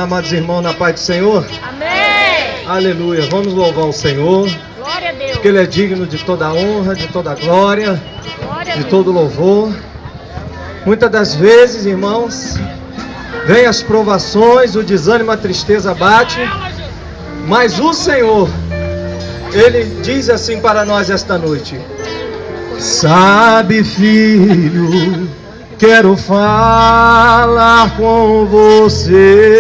Amados irmãos, na paz do Senhor. Amém. Aleluia. Vamos louvar o Senhor. Glória a Deus. Porque Ele é digno de toda a honra, de toda a glória, de todo louvor. Muitas das vezes, irmãos, vem as provações, o desânimo, a tristeza bate. Mas o Senhor, Ele diz assim para nós esta noite: sabe, filho, quero falar com você.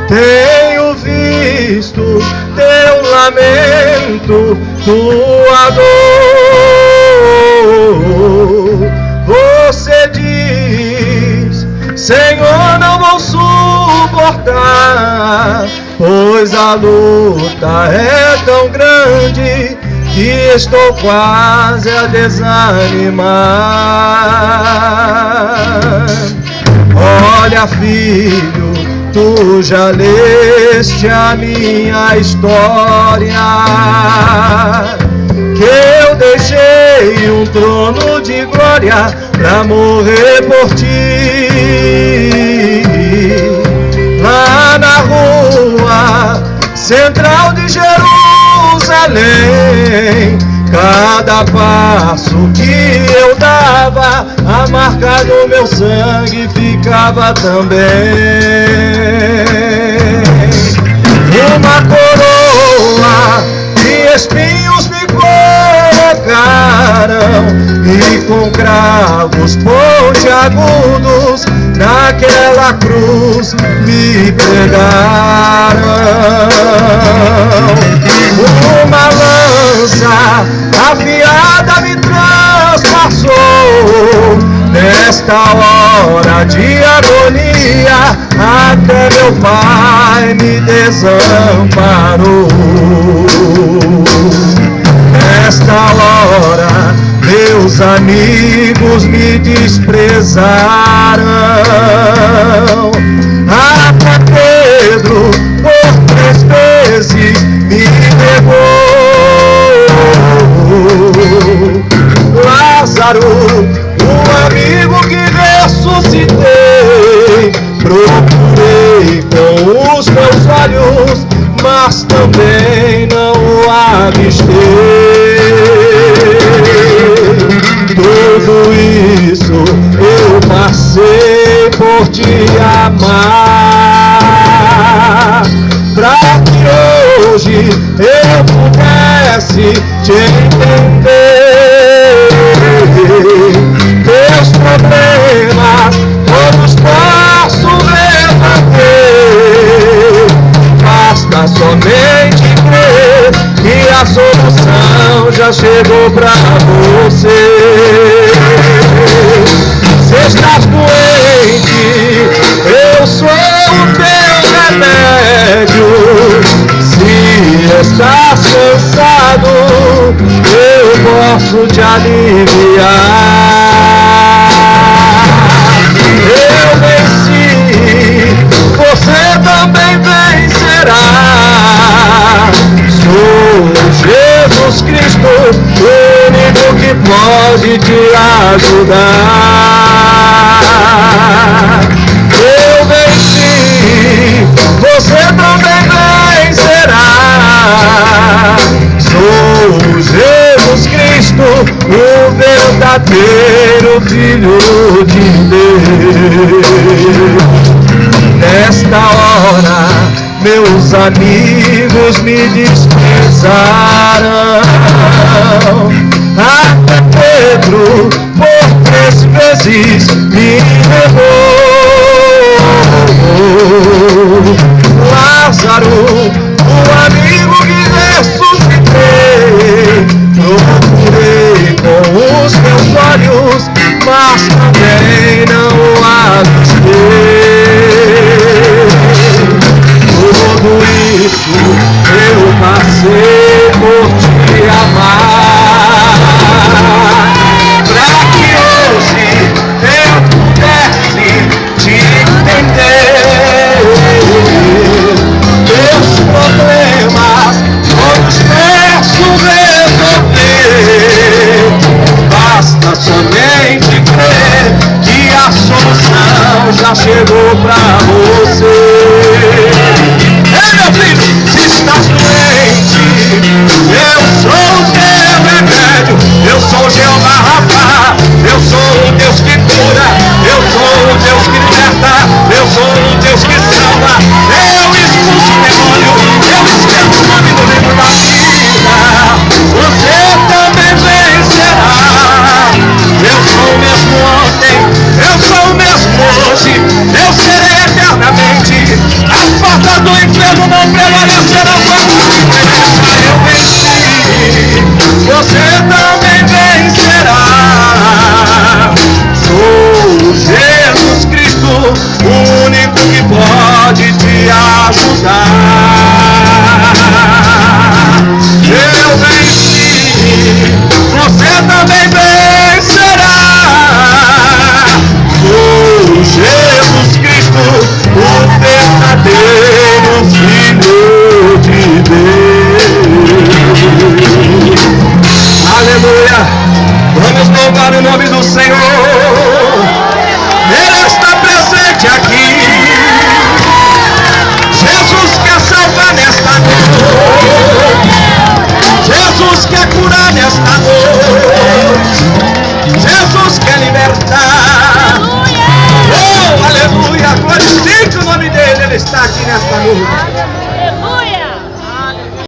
Tenho visto teu lamento, tua dor. Você diz: Senhor, não vou suportar, pois a luta é tão grande que estou quase a desanimar. Olha, filho, tu já leste a minha história, que eu deixei um trono de glória pra morrer por ti. Lá na rua central de Jerusalém, cada passo que eu dava, a marca do meu sangue ficava também. Uma coroa de espinhos me colocaram, e com cravos pontiagudos naquela cruz me pregaram. Uma lança afiada me transpassou, nesta hora de agonia até meu pai me desamparou. Nesta hora meus amigos me desprezaram, até Pedro por 3 vezes me negou. Lázaro, um amigo que ressuscitei, procurei com os meus olhos, mas também não o avistei. Tudo isso eu passei por te amar, pra que hoje eu pudesse te entender. Teus problemas todos posso resolver, basta somente crer que a solução já chegou pra você. Se estás doente, eu sou o teu remédio. Se estás cansado, eu posso te aliviar. Eu venci, você também vencerá. Sou Jesus Cristo, o único que pode te ajudar. Eu venci, você também vencerá. Sou Jesus Cristo, o verdadeiro Filho de Deus. Nesta hora meus amigos me desprezaram, até Pedro por 3 vezes me negou. Lázaro, o amigo que ressuscitei, procurei com os meus olhos, mas também não o avistei. Tudo isso eu passei por te amar, pra que hoje eu pudesse te entender. Teus problemas todos peço resolver, basta somente crer que a solução Deus já chegou pra você. Ei, meu filho, se estás doente, eu sou o teu remédio. Eu sou o Jeová Rapá, eu sou o Deus que cura, eu sou o Deus que liberta, eu sou o Deus que salva. Eu expulso o demônio, eu escrevo o nome no livro da vida. Você também vencerá. Eu sou o mesmo ontem, eu sou o mesmo hoje, eu serei eternamente. As portas do inferno não prevalecerão contra mim. Eu venci, você também vencerá. Sou Jesus Cristo, o único que pode te ajudar. Eu venci, você também vencerá. Sou Jesus Cristo, o verdadeiro Filho de Deus. Aleluia! Vamos louvar o nome